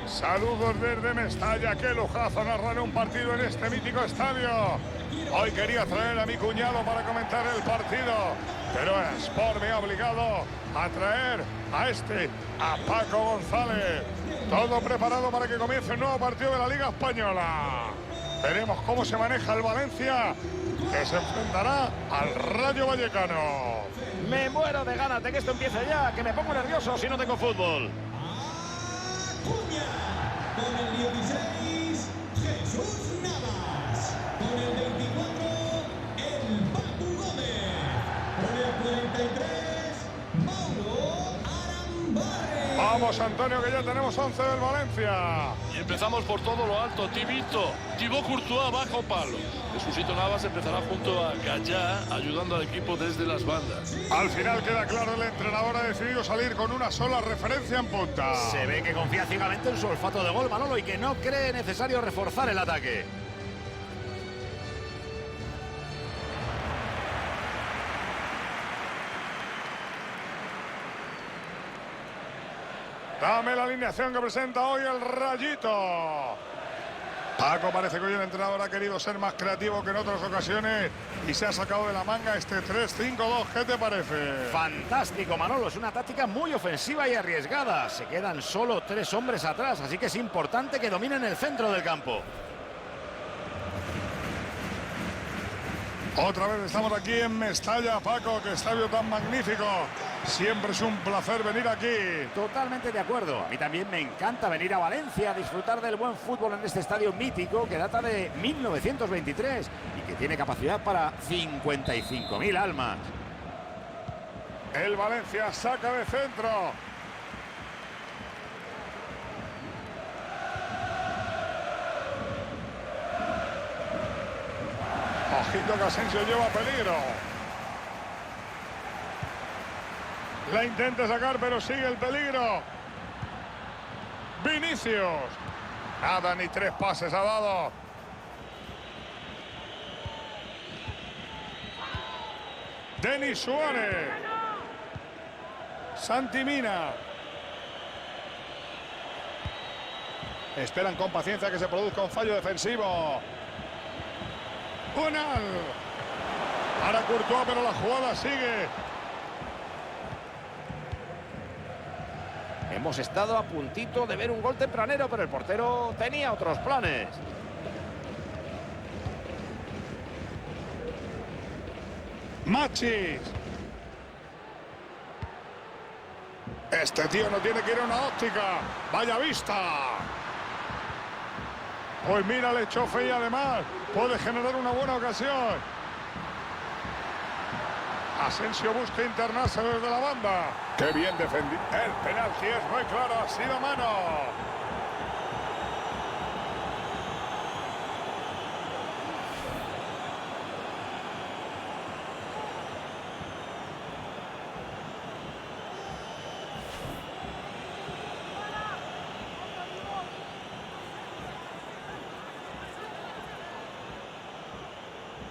Saludos desde Mestalla, qué lujazo narrar un partido en este mítico estadio. Hoy quería traer a mi cuñado para comentar el partido, pero Sport me ha obligado a traer a Paco González. Todo preparado para que comience un nuevo partido de la Liga Española. Veremos cómo se maneja el Valencia, que se enfrentará al Rayo Vallecano. Me muero de ganas de que esto empiece ya, que me pongo nervioso si no tengo fútbol. Con el 16, Jesús Navas. Con el 24, el Papu Gómez. Con el 43, Mauro Arambarre. Vamos, Antonio, que ya tenemos 11 del Valencia. Y empezamos por todo lo alto. Thibaut Courtois bajo palo. Jesucito Navas empezará junto a Gallá, ayudando al equipo desde las bandas. Al final queda claro, el entrenador ha decidido salir con una sola referencia en punta. Se ve que confía ciegamente en su olfato de gol, Manolo, y que no cree necesario reforzar el ataque. Dame la alineación que presenta hoy el Rayito. Paco, parece que hoy el entrenador ha querido ser más creativo que en otras ocasiones y se ha sacado de la manga este 3-5-2. ¿Qué te parece? Fantástico, Manolo. Es una táctica muy ofensiva y arriesgada. Se quedan solo 3 hombres atrás, así que es importante que dominen el centro del campo. Otra vez estamos aquí en Mestalla, Paco. Qué estadio tan magnífico. Siempre es un placer venir aquí. Totalmente de acuerdo. A mí también me encanta venir a Valencia a disfrutar del buen fútbol en este estadio mítico que data de 1923 y que tiene capacidad para 55.000 almas. El Valencia saca de centro. Ojito que Asensio lleva peligro. La intenta sacar, pero sigue el peligro. Vinicius. Nada, ni 3 pases ha dado. Denis Suárez. Santi Mina. Esperan con paciencia que se produzca un fallo defensivo. Unal. Ahora Courtois, pero la jugada sigue. Hemos estado a puntito de ver un gol tempranero, pero el portero tenía otros planes. Machis. Este tío no tiene que ir a una óptica. Vaya vista. Pues mira, le echó fe y además puede generar una buena ocasión. Asensio busca internarse desde la banda. Qué bien defendido. El penalti es muy claro, ha sido mano.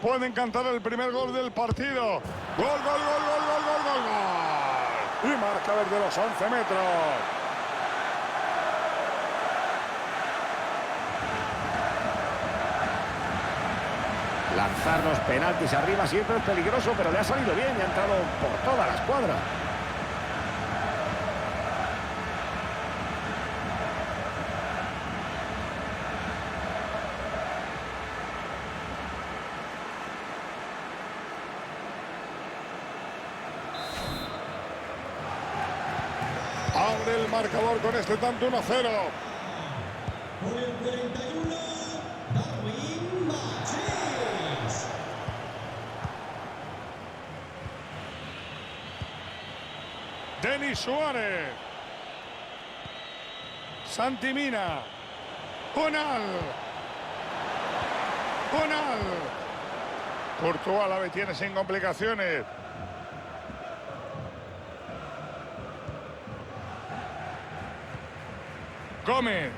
Pueden cantar el primer gol del partido. Gol, gol, gol, gol, gol, gol, gol, gol. Y marca desde los 11 metros. Lanzar los penaltis arriba siempre es peligroso, pero le ha salido bien y ha entrado por toda la escuadra. Abre el marcador con este tanto 1-0. Con el 41, Darwin Machís. Denis Suárez. Santi Mina. Unal. Unal. Courtois la tiene sin complicaciones. Gómez.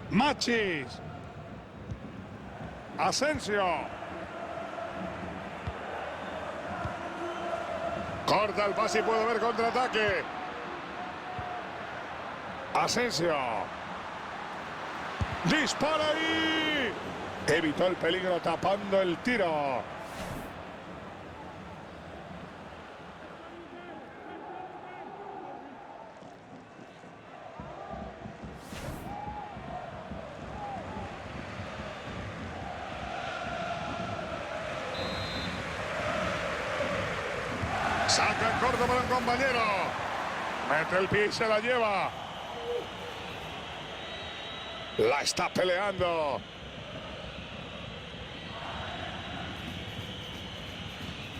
Machis. Asensio. Corta el pase y puede haber contraataque. Asensio. ¡Dispara ahí! Evitó el peligro tapando el tiro. Saca en corto para el compañero. Mete el pie y se la lleva. La está peleando.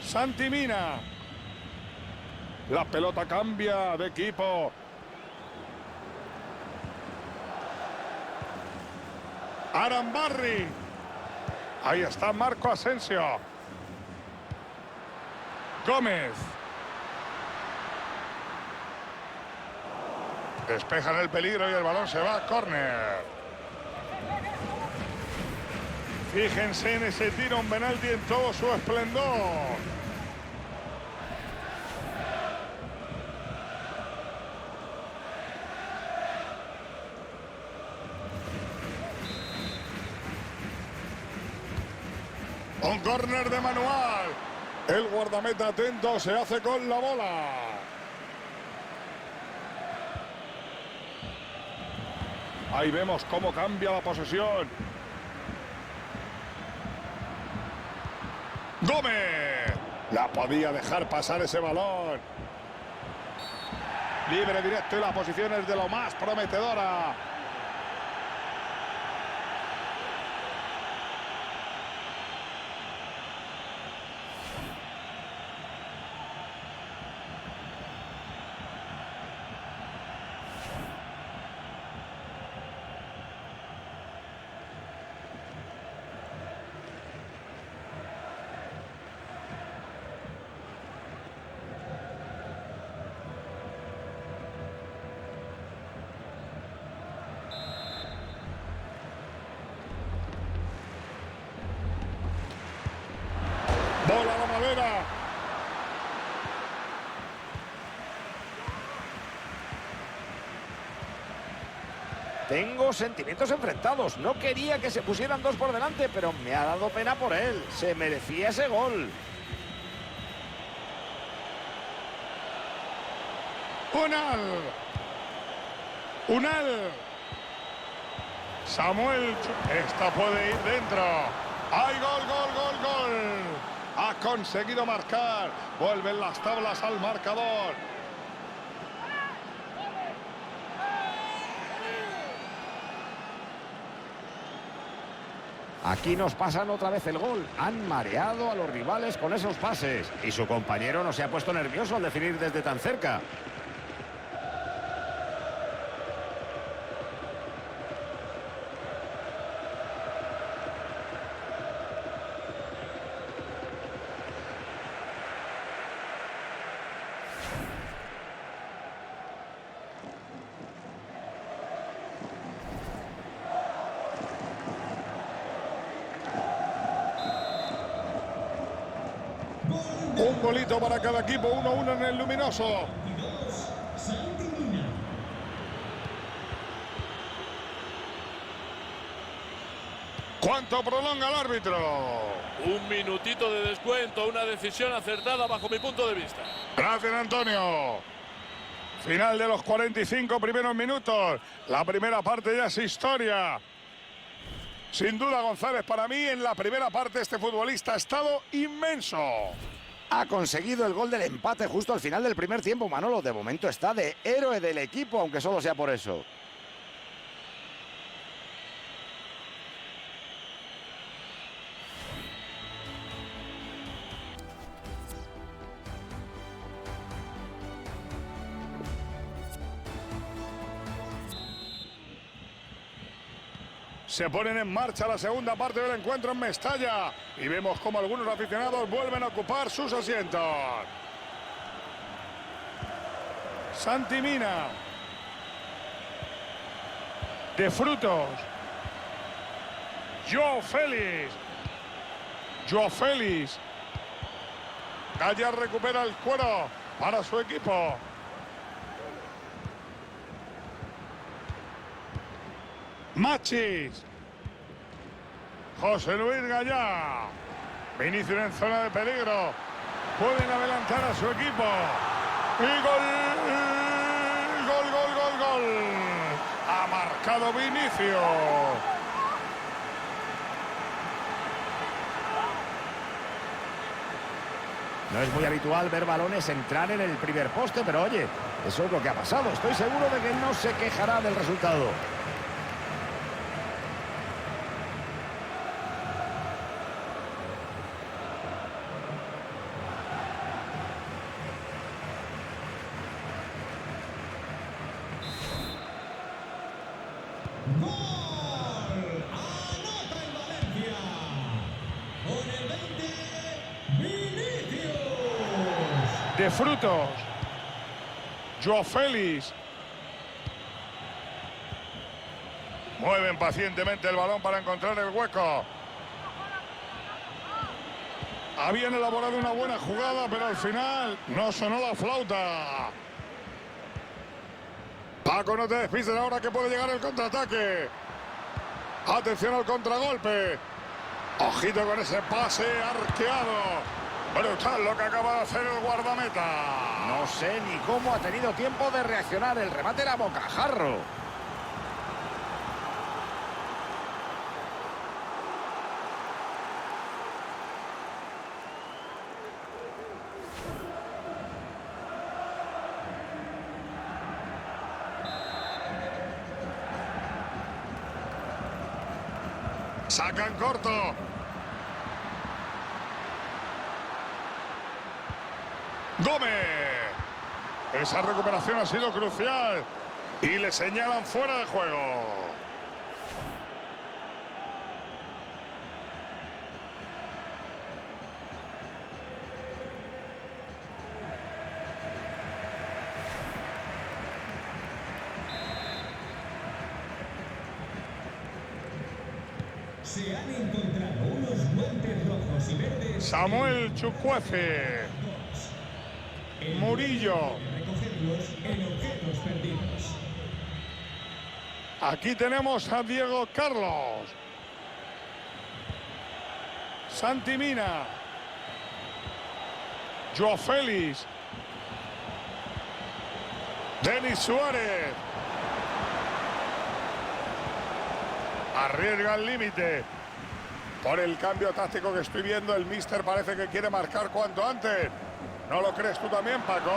Santi Mina. La pelota cambia de equipo. Arambarri. Ahí está Marco Asensio. Gómez. Despejan el peligro y el balón se va a córner. Fíjense en ese tiro, un penalti en todo su esplendor. Un córner de manual. El guardameta atento se hace con la bola. Ahí vemos cómo cambia la posesión. Gómez. La podía dejar pasar ese balón. Libre directo y la posición es de lo más prometedora. Bola a la madera. Tengo sentimientos enfrentados. No quería que se pusieran dos por delante, pero me ha dado pena por él. Se merecía ese gol. Unal. Samuel. Esta puede ir dentro. ¡Ay, gol! Ha conseguido marcar. Vuelven las tablas al marcador. Aquí nos pasan otra vez el gol. Han mareado a los rivales con esos pases. Y su compañero no se ha puesto nervioso al definir desde tan cerca. Un golito para cada equipo, 1-1 en el luminoso. Santi Mina. ¿Cuánto prolonga el árbitro? Un minutito de descuento, una decisión acertada bajo mi punto de vista. Gracias, Antonio. Final de los 45 primeros minutos. La primera parte ya es historia. Sin duda, González, para mí en la primera parte este futbolista ha estado inmenso. Ha conseguido el gol del empate justo al final del primer tiempo, Manolo. De momento está de héroe del equipo, aunque solo sea por eso. Se ponen en marcha la segunda parte del encuentro en Mestalla y vemos cómo algunos aficionados vuelven a ocupar sus asientos. Santi Mina. De Frutos. Joao Félix. Gallar recupera el cuero para su equipo. Machis. José Luis Gallá. Vinicius en zona de peligro. Pueden adelantar a su equipo. Y gol. Gol, gol, gol, gol. Ha marcado Vinicius. No es muy habitual ver balones entrar en el primer poste, pero oye, eso es lo que ha pasado. Estoy seguro de que no se quejará del resultado. ¡Gol! ¡Anota el Valencia! Con el 20, Vinicius. De Frutos. Joao Félix. Mueven pacientemente el balón para encontrar el hueco. Habían elaborado una buena jugada, pero al final no sonó la flauta. Paco, no te despistes ahora que puede llegar el contraataque. Atención al contragolpe. Ojito con ese pase arqueado. Brutal lo que acaba de hacer el guardameta. No sé ni cómo ha tenido tiempo de reaccionar. El remate era bocajarro. Sacan corto. Gómez. Esa recuperación ha sido crucial. Y le señalan fuera de juego. Se han encontrado unos guantes rojos y verdes. Samuel Chukwueze. Murillo. Recogerlos en objetos perdidos. Aquí tenemos a Diego Carlos. Santi Mina. Joao Félix. Denis Suárez. Arriesga el límite. Por el cambio táctico que estoy viendo, el míster parece que quiere marcar cuanto antes. ¿No lo crees tú también, Paco?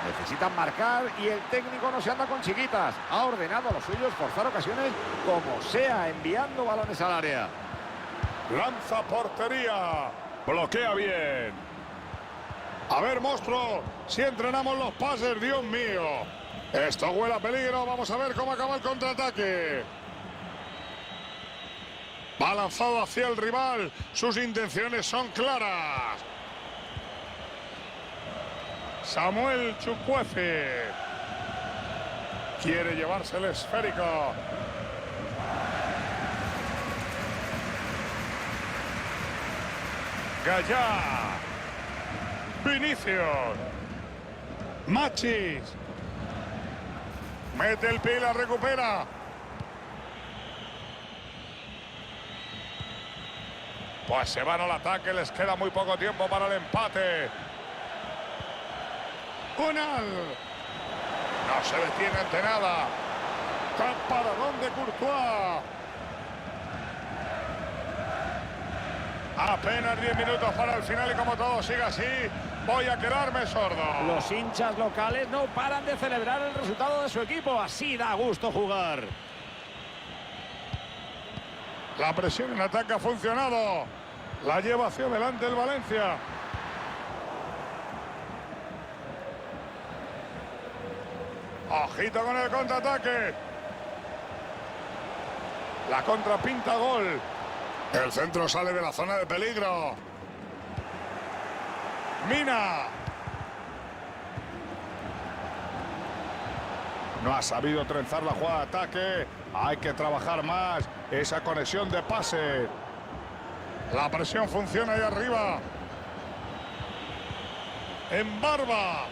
Necesitan marcar y el técnico no se anda con chiquitas. Ha ordenado a los suyos forzar ocasiones como sea, enviando balones al área. Lanza portería. Bloquea bien. A ver, monstruo, si entrenamos los pases, Dios mío. Esto huele a peligro. Vamos a ver cómo acaba el contraataque. Va lanzado hacia el rival. Sus intenciones son claras. Samuel Chukwueze. Quiere llevarse el esférico. Gallá. Vinicius. Machis. Mete el pie y la recupera. Pues se van al ataque, les queda muy poco tiempo para el empate. Unal. No se detiene ante nada. Paradón de Courtois. Apenas 10 minutos para el final y como todo sigue así, voy a quedarme sordo. Los hinchas locales no paran de celebrar el resultado de su equipo. Así da gusto jugar. La presión en ataque ha funcionado. La lleva hacia adelante el Valencia. Ojito con el contraataque. La contra pinta gol. El centro sale de la zona de peligro. Mina. No ha sabido trenzar la jugada de ataque. Hay que trabajar más esa conexión de pase. La presión funciona ahí arriba. En Barba.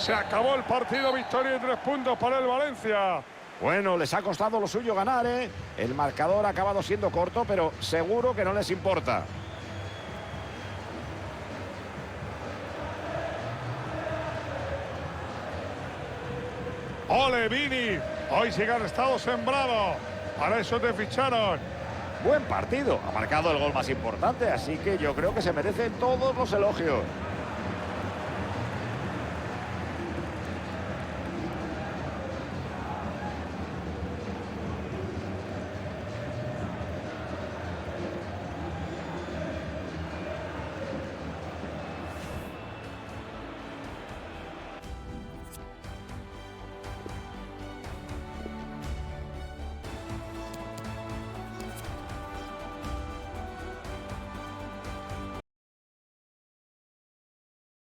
Se acabó el partido, victoria y 3 puntos para el Valencia. Bueno, les ha costado lo suyo ganar, ¿eh? El marcador ha acabado siendo corto, pero seguro que no les importa. ¡Ole, Vini! Hoy sí que han estado sembrados. Para eso te ficharon. Buen partido. Ha marcado el gol más importante, así que yo creo que se merecen todos los elogios.